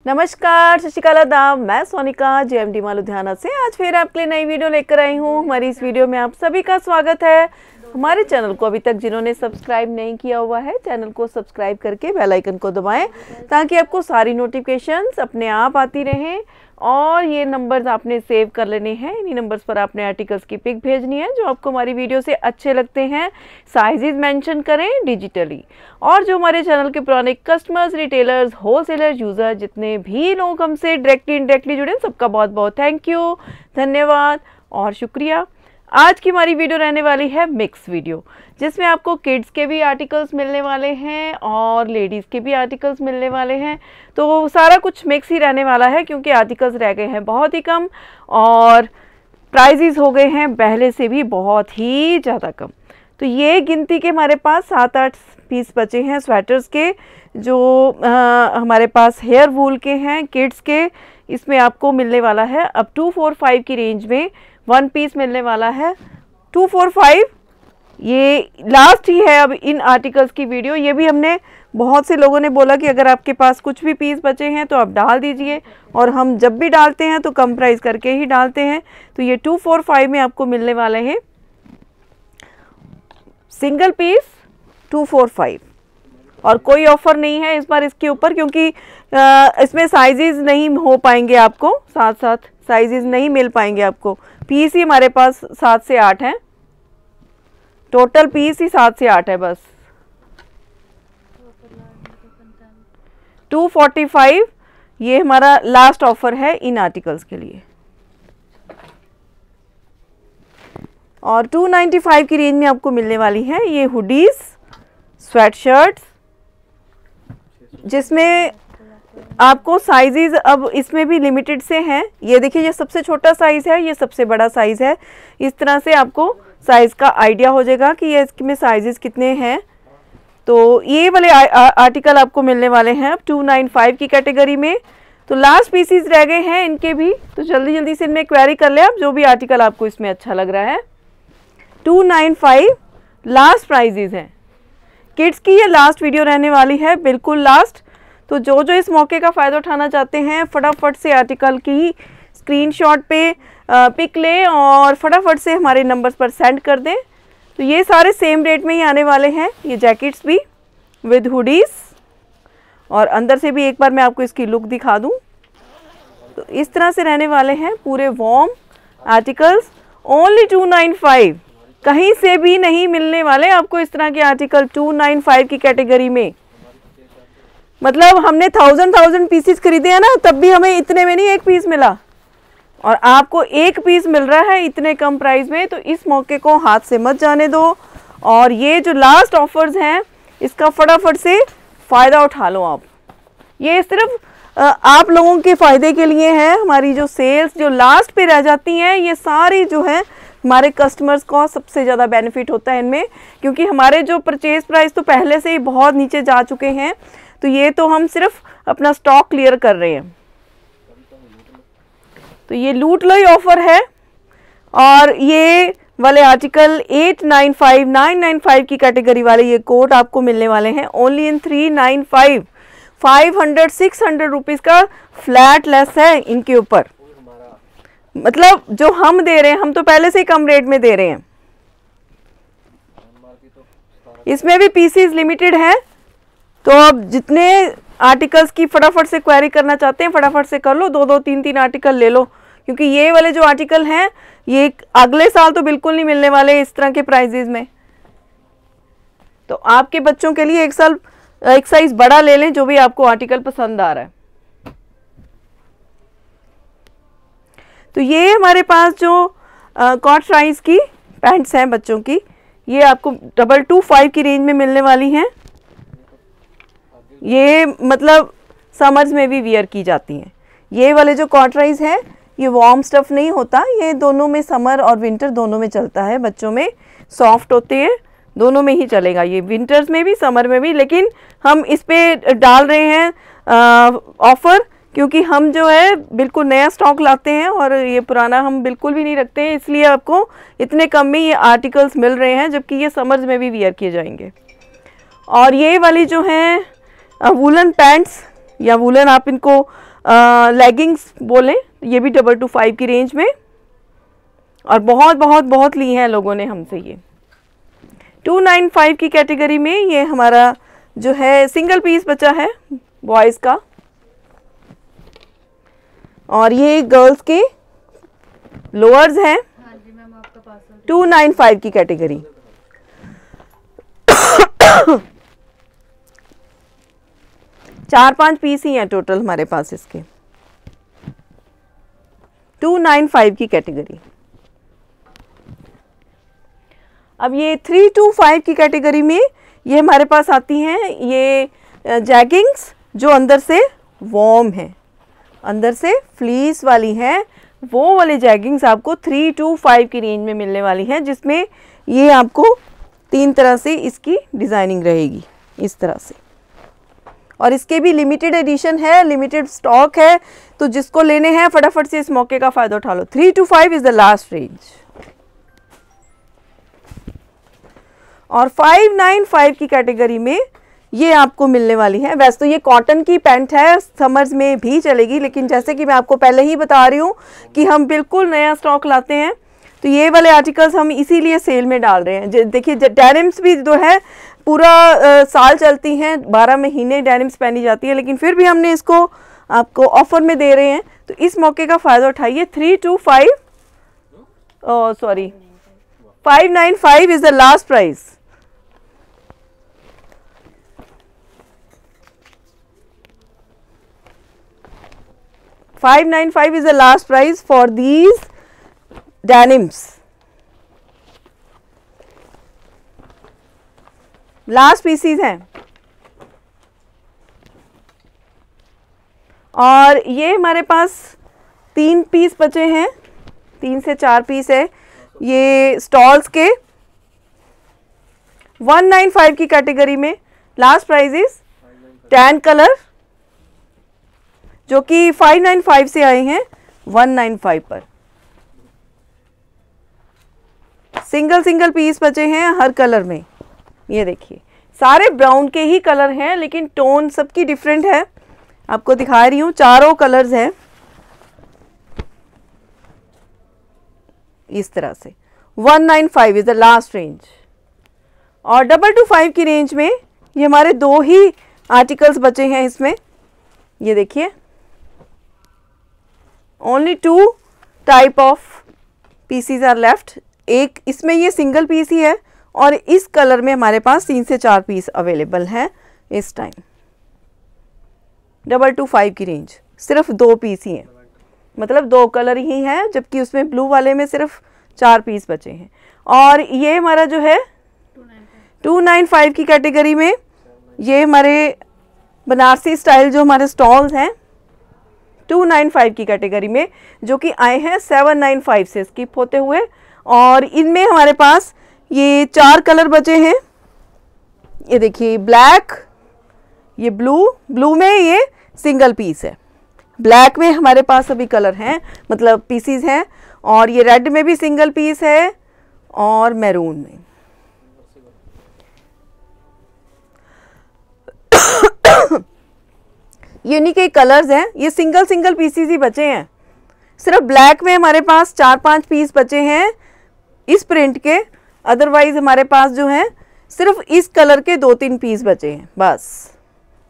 नमस्कार, सत श्री अकाल, आदाब। मैं सोनिका JMD मॉल लुधियाना से आज फिर आपके लिए नई वीडियो लेकर आई हूँ। हमारी इस वीडियो में आप सभी का स्वागत है। हमारे चैनल को अभी तक जिन्होंने सब्सक्राइब नहीं किया हुआ है, चैनल को सब्सक्राइब करके बेल आइकन को दबाएं ताकि आपको सारी नोटिफिकेशंस अपने आप आती रहें। और ये नंबर्स आपने सेव कर लेने हैं, इन्हीं नंबर्स पर आपने आर्टिकल्स की पिक भेजनी है जो आपको हमारी वीडियो से अच्छे लगते हैं। साइजेस मेंशन करें डिजिटली। और जो हमारे चैनल के पुराने कस्टमर्स, रिटेलर्स, होलसेलर, यूज़र, जितने भी लोग हमसे डायरेक्टली इनडायरेक्टली जुड़े, सबका बहुत बहुत थैंक यू, धन्यवाद और शुक्रिया। आज की हमारी वीडियो रहने वाली है मिक्स वीडियो, जिसमें आपको किड्स के भी आर्टिकल्स मिलने वाले हैं और लेडीज़ के भी आर्टिकल्स मिलने वाले हैं। तो सारा कुछ मिक्स ही रहने वाला है क्योंकि आर्टिकल्स रह गए हैं बहुत ही कम और प्राइजेस हो गए हैं पहले से भी बहुत ही ज़्यादा कम। तो ये गिनती के हमारे पास 7-8 पीस बचे हैं स्वेटर्स के, जो हमारे पास हेयर वूल के हैं किड्स के। इसमें आपको मिलने वाला है अब 245 की रेंज में 1 पीस मिलने वाला है। 245 ये लास्ट ही है अब इन आर्टिकल्स की वीडियो। ये भी हमने बहुत से लोगों ने बोला कि अगर आपके पास कुछ भी पीस बचे हैं तो आप डाल दीजिए, और हम जब भी डालते हैं तो कम प्राइस करके ही डालते हैं। तो ये 245 में आपको मिलने वाले हैं सिंगल पीस 245, और कोई ऑफर नहीं है इस बार इसके ऊपर क्योंकि इसमें साइजेस नहीं हो पाएंगे आपको, साथ साथ साइजेस नहीं मिल पाएंगे आपको। पीस ही हमारे पास 7 से 8 हैं, टोटल पीस ही 7 से 8 है बस। 245 ये हमारा लास्ट ऑफर है इन आर्टिकल्स के लिए। और 295 की रेंज में आपको मिलने वाली है ये हुडीज, स्वेटशर्ट्स, जिसमें आपको साइजेस अब इसमें भी लिमिटेड से हैं। ये देखिए, ये सबसे छोटा साइज़ है, ये सबसे बड़ा साइज़ है। इस तरह से आपको साइज़ का आइडिया हो जाएगा कि ये इसमें साइजेस कितने हैं। तो ये वाले आर्टिकल आपको मिलने वाले हैं अब 295 की कैटेगरी में। तो लास्ट पीसीस रह गए हैं इनके भी, तो जल्दी जल्दी से इनमें क्वेरी कर ले आप जो भी आर्टिकल आपको इसमें अच्छा लग रहा है। 295 लास्ट प्राइजेस हैं किड्स की। ये लास्ट वीडियो रहने वाली है, बिल्कुल लास्ट। तो जो जो इस मौके का फ़ायदा उठाना चाहते हैं फटाफट से आर्टिकल की स्क्रीनशॉट पे पिक लें और फटाफट से हमारे नंबर्स पर सेंड कर दें। तो ये सारे सेम रेट में ही आने वाले हैं, ये जैकेट्स भी विद हुडीज़, और अंदर से भी एक बार मैं आपको इसकी लुक दिखा दूं। तो इस तरह से रहने वाले हैं पूरे वॉर्म आर्टिकल्स। ओनली 295, कहीं से भी नहीं मिलने वाले आपको इस तरह के आर्टिकल 295 की कैटेगरी में। मतलब हमने 1000 पीसीस खरीदे हैं ना, तब भी हमें इतने में नहीं एक पीस मिला, और आपको एक पीस मिल रहा है इतने कम प्राइस में। तो इस मौके को हाथ से मत जाने दो, और ये जो लास्ट ऑफर्स हैं इसका फटाफट से फ़ायदा उठा लो आप। ये सिर्फ आप लोगों के फ़ायदे के लिए है। हमारी जो सेल्स जो लास्ट पे रह जाती हैं, ये सारी जो है हमारे कस्टमर्स को सबसे ज़्यादा बेनिफिट होता है इनमें, क्योंकि हमारे जो परचेज प्राइस तो पहले से ही बहुत नीचे जा चुके हैं। तो ये तो हम सिर्फ अपना स्टॉक क्लियर कर रहे हैं। तो ये लूट लो ऑफर है। और ये वाले आर्टिकल 895, 995 की कैटेगरी वाले ये कोट आपको मिलने वाले हैं ओनली इन 395। 500-600 रुपीज़ का फ्लैट लेस है इनके ऊपर। मतलब जो हम दे रहे हैं, हम तो पहले से ही कम रेट में दे रहे हैं। इसमें भी पीसीज लिमिटेड है, तो अब जितने आर्टिकल्स की फटाफट से क्वेरी करना चाहते हैं फटाफट से कर लो, 2-2, 3-3 आर्टिकल ले लो, क्योंकि ये वाले जो आर्टिकल हैं ये अगले साल तो बिल्कुल नहीं मिलने वाले इस तरह के प्राइजेज में। तो आपके बच्चों के लिए एक साइज बड़ा ले लें जो भी आपको आर्टिकल पसंद आ रहा है। तो ये हमारे पास जो कॉट साइज की पैंट्स हैं बच्चों की, ये आपको 225 की रेंज में मिलने वाली हैं। ये मतलब समर्स में भी वियर की जाती हैं। ये वाले जो कॉटराइज है ये वार्म स्टफ़ नहीं होता, ये दोनों में समर और विंटर दोनों में चलता है। बच्चों में सॉफ्ट होते हैं, दोनों में ही चलेगा, ये विंटर्स में भी समर में भी। लेकिन हम इस पे डाल रहे हैं ऑफ़र, क्योंकि हम जो है बिल्कुल नया स्टॉक लाते हैं और ये पुराना हम बिल्कुल भी नहीं रखते हैं, इसलिए आपको इतने कम में ये आर्टिकल्स मिल रहे हैं, जबकि ये समर्स में भी वियर किए जाएंगे। और ये वाली जो हैं वूलन पैंट्स या वूलन आप इनको लेगिंग्स बोलें, ये भी 225 की रेंज में, और बहुत बहुत बहुत ली हैं लोगों ने हमसे ये। 295 की कैटेगरी में ये हमारा जो है सिंगल पीस बचा है बॉयज़ का, और ये गर्ल्स के लोअर्स हैं। 295 की कैटेगरी। 4-5 पीस ही हैं टोटल हमारे पास इसके। 295 की कैटेगरी। अब ये 325 की कैटेगरी में ये हमारे पास आती हैं ये जैगिंग्स, जो अंदर से वॉर्म है, अंदर से फ्लीस वाली हैं। वो वाले जैगिंग्स आपको 325 की रेंज में मिलने वाली हैं, जिसमें ये आपको 3 तरह से इसकी डिज़ाइनिंग रहेगी इस तरह से, और इसके भी लिमिटेड एडिशन है, लिमिटेड स्टॉक है, तो जिसको लेने हैं फटाफट से इस मौके का फ़ायदा उठा लो। 325 इज़ द लास्ट रेंज। और 595 की कैटेगरी में ये आपको मिलने वाली है। वैसे तो ये कॉटन की पैंट है, समर्स में भी चलेगी, लेकिन जैसे कि मैं आपको पहले ही बता रही हूँ कि हम बिल्कुल नया स्टॉक लाते हैं, तो ये वाले आर्टिकल्स हम इसीलिए सेल में डाल रहे हैं। देखिए डेनिम्स भी जो है पूरा साल चलती हैं, 12 महीने डेनिम्स पहनी जाती है, लेकिन फिर भी हमने इसको आपको ऑफर में दे रहे हैं, तो इस मौके का फ़ायदा उठाइए। 595 is the last price. $595 is the last price for these denims. Last pieces हैं, और ये हमारे पास 3 पीस बचे हैं, 3 से 4 पीस है ये स्टॉल्स के। 195 की कैटेगरी में last price is tan colour, जो कि 595 से आए हैं 195 पर। सिंगल पीस बचे हैं हर कलर में। ये देखिए सारे ब्राउन के ही कलर हैं, लेकिन टोन सबकी डिफरेंट है। आपको दिखा रही हूँ, चारों कलर्स हैं इस तरह से। 195 इज द लास्ट रेंज। और 225 की रेंज में ये हमारे 2 ही आर्टिकल्स बचे हैं इसमें। ये देखिए only 2 type of pieces are left. एक इसमें ये सिंगल पीस ही है, और इस कलर में हमारे पास 3 से 4 पीस अवेलेबल हैं इस टाइम। 225 की रेंज, सिर्फ 2 पीस ही हैं, मतलब 2 कलर ही हैं, जबकि उसमें ब्लू वाले में सिर्फ 4 पीस बचे हैं। और ये हमारा जो है 295 की कैटेगरी में ये हमारे बनारसी स्टाइल जो हमारे स्टॉल्स हैं 295 की कैटेगरी में, जो कि आए हैं 795 से स्किप होते हुए। और इनमें हमारे पास ये 4 कलर बचे हैं। ये देखिए ब्लैक, ये ब्लू में ये सिंगल पीस है, ब्लैक में हमारे पास अभी कलर हैं, मतलब पीसीज हैं, और ये रेड में भी सिंगल पीस है, और मैरून में। ये इन्हीं के कलर्स हैं, ये सिंगल पीसीज ही बचे हैं। सिर्फ ब्लैक में हमारे पास 4-5 पीस बचे हैं इस प्रिंट के, अदरवाइज हमारे पास जो है सिर्फ इस कलर के 2-3 पीस बचे हैं बस,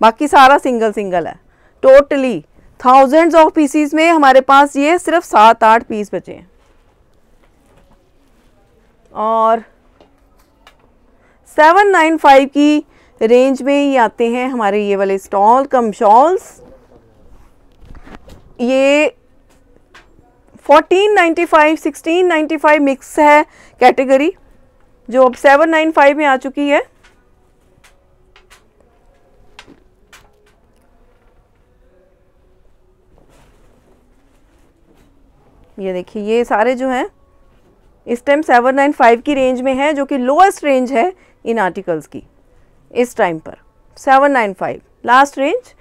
बाकी सारा सिंगल है। टोटली थाउजेंड्स ऑफ पीसीज में हमारे पास ये सिर्फ 7-8 पीस बचे हैं। और 795 की रेंज में ही आते हैं हमारे ये वाले स्टॉल कम शॉल्स। ये 1495 1695 मिक्स है कैटेगरी, जो अब 795 में आ चुकी है। ये देखिए ये सारे जो हैं इस टाइम 795 की रेंज में है, जो कि लोएस्ट रेंज है इन आर्टिकल्स की इस टाइम पर। 795 लास्ट रेंज।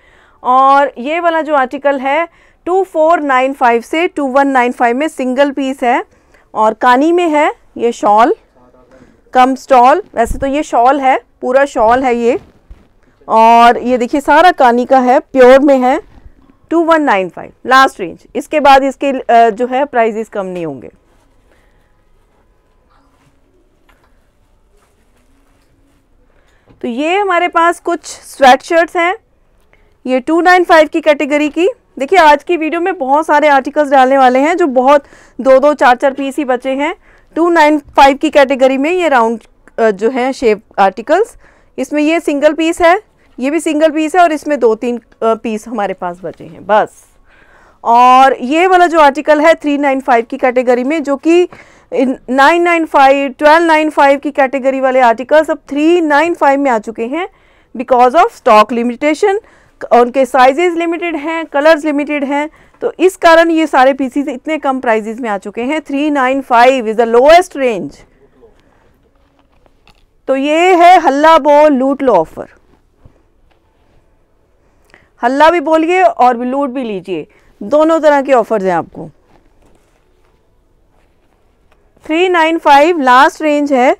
और ये वाला जो आर्टिकल है 2495 से 2195 में सिंगल पीस है, और कानी में है ये शॉल कम स्टॉल। वैसे तो ये शॉल है, पूरा शॉल है ये, और ये देखिए सारा कानी का है, प्योर में है, 2195 लास्ट रेंज। इसके बाद इसके जो है प्राइजेस कम नहीं होंगे। तो ये हमारे पास कुछ स्वेट शर्ट्स हैं, ये 295 की कैटेगरी की। देखिए आज की वीडियो में बहुत सारे आर्टिकल्स डालने वाले हैं जो बहुत 2-2 4-4 पीस ही बचे हैं। 295 की कैटेगरी में ये राउंड जो है शेप आर्टिकल्स, इसमें ये सिंगल पीस है, ये भी सिंगल पीस है और इसमें 2-3 पीस हमारे पास बचे हैं बस। और ये वाला जो आर्टिकल है 395 की कैटेगरी में, जो कि 995 1295 की कैटेगरी वाले आर्टिकल्स अब 395 में आ चुके हैं बिकॉज ऑफ स्टॉक लिमिटेशन। उनके साइजेस लिमिटेड हैं, कलर्स लिमिटेड हैं, तो इस कारण ये सारे पीसीस इतने कम प्राइजेस में आ चुके हैं। 395 इज द लोएस्ट रेंज। तो ये है हल्ला बोल लूट लो ऑफर। हल्ला भी बोलिए और लूट भी लीजिए, दोनों तरह के ऑफर्स हैं आपको। 395 लास्ट रेंज है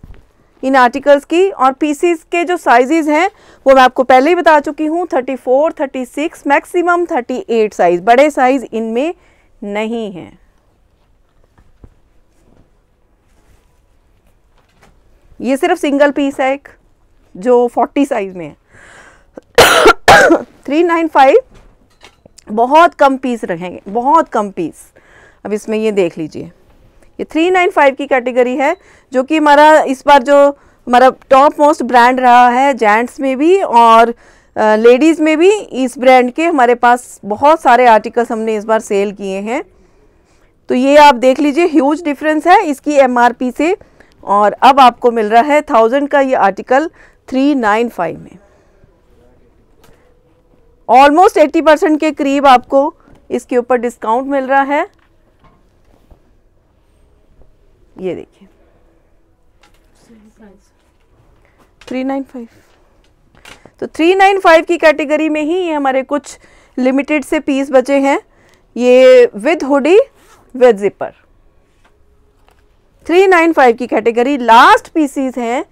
इन आर्टिकल्स की। और पीसीस के जो साइजेस हैं वो मैं आपको पहले ही बता चुकी हूँ, 34, 36, मैक्सिमम 38 साइज, बड़े साइज इनमें नहीं है। ये सिर्फ सिंगल पीस है एक जो 40 साइज में है। 395 बहुत कम पीस रहेंगे, बहुत कम पीस। अब इसमें ये देख लीजिए, ये 395 की कैटेगरी है जो कि हमारा इस बार जो हमारा टॉप मोस्ट ब्रांड रहा है जेंट्स में भी और लेडीज़ में भी। इस ब्रांड के हमारे पास बहुत सारे आर्टिकल्स हमने इस बार सेल किए हैं। तो ये आप देख लीजिए, ह्यूज डिफरेंस है इसकी एमआरपी से। और अब आपको मिल रहा है 1000 का ये आर्टिकल 395 में। ऑलमोस्ट 80% के करीब आपको इसके ऊपर डिस्काउंट मिल रहा है। ये देखिए 395। तो 395 की कैटेगरी में ही ये हमारे कुछ लिमिटेड से पीस बचे हैं, ये विद हुडी विद जिपर। 395 की कैटेगरी लास्ट पीसीस हैं,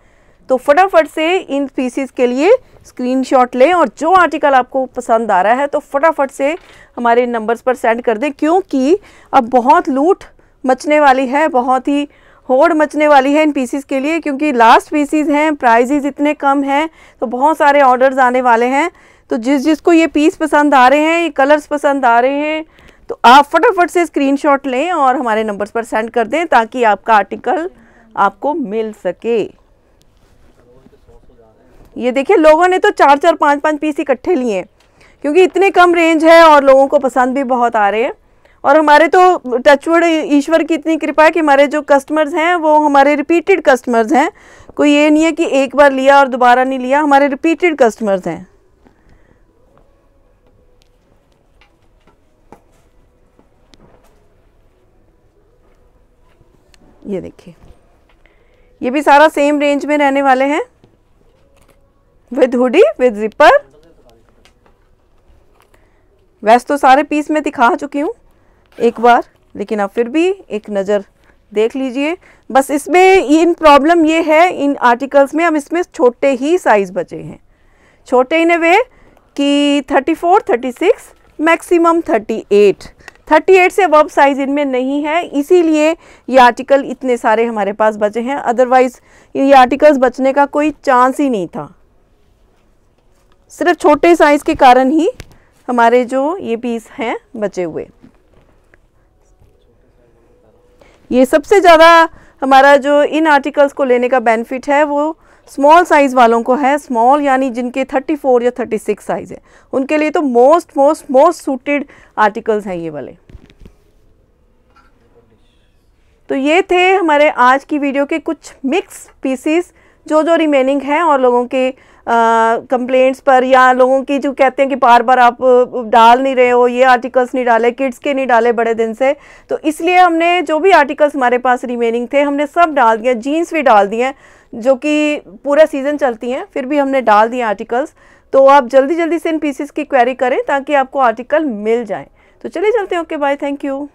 तो फटाफट से इन पीसीस के लिए स्क्रीनशॉट लें और जो आर्टिकल आपको पसंद आ रहा है तो फटाफट से हमारे नंबर्स पर सेंड कर दें, क्योंकि अब बहुत लूट मचने वाली है, बहुत ही होड़ मचने वाली है इन पीसीस के लिए, क्योंकि लास्ट पीसीस हैं, प्राइजेस इतने कम हैं, तो बहुत सारे ऑर्डर्स आने वाले हैं। तो जिसको ये पीस पसंद आ रहे हैं, ये कलर्स पसंद आ रहे हैं, तो आप फटाफट से स्क्रीनशॉट लें और हमारे नंबर्स पर सेंड कर दें ताकि आपका आर्टिकल आपको मिल सके। ये देखिए लोगों ने तो 4-4 5-5 पीस इकट्ठे लिए हैं, क्योंकि इतने कम रेंज है और लोगों को पसंद भी बहुत आ रहे हैं। और हमारे तो टचवुड ईश्वर की इतनी कृपा है कि हमारे जो कस्टमर्स हैं वो हमारे रिपीटेड कस्टमर्स हैं। कोई ये नहीं है कि एक बार लिया और दोबारा नहीं लिया, हमारे रिपीटेड कस्टमर्स हैं। ये देखिए, ये भी सारा सेम रेंज में रहने वाले हैं, विद हुडी विद जिपर। वैसे तो सारे पीस में दिखा चुकी हूँ एक बार, लेकिन अब फिर भी एक नज़र देख लीजिए। बस इसमें इन प्रॉब्लम ये है इन आर्टिकल्स में, अब इसमें छोटे ही साइज़ बचे हैं। छोटे इन वे कि 34, 36, मैक्सिमम 38 से अबव साइज़ इनमें नहीं है, इसीलिए ये आर्टिकल इतने सारे हमारे पास बचे हैं। अदरवाइज़ ये आर्टिकल्स बचने का कोई चांस ही नहीं था, सिर्फ छोटे साइज़ के कारण ही हमारे जो ये पीस हैं बचे हुए। ये सबसे ज़्यादा हमारा जो इन आर्टिकल्स को लेने का बेनिफिट है वो स्मॉल साइज़ वालों को है। स्मॉल यानी जिनके 34 या 36 साइज़ है, उनके लिए तो मोस्ट सूटेड आर्टिकल्स हैं ये वाले। तो ये थे हमारे आज की वीडियो के कुछ मिक्स पीसीस जो रिमेनिंग हैं, और लोगों के कंप्लेंट्स पर या लोगों की जो कहते हैं कि बार बार आप डाल नहीं रहे हो, ये आर्टिकल्स नहीं डाले, किड्स के नहीं डाले बड़े दिन से, तो इसलिए हमने जो भी आर्टिकल्स हमारे पास रिमेनिंग थे हमने सब डाल दिए। जीन्स भी डाल दिए जो कि पूरा सीज़न चलती हैं, फिर भी हमने डाल दिए आर्टिकल्स। तो आप जल्दी से इन पीसेस की क्वेरी करें ताकि आपको आर्टिकल मिल जाए। तो चलिए चलते हैं, ओके बाय, थैंक यू।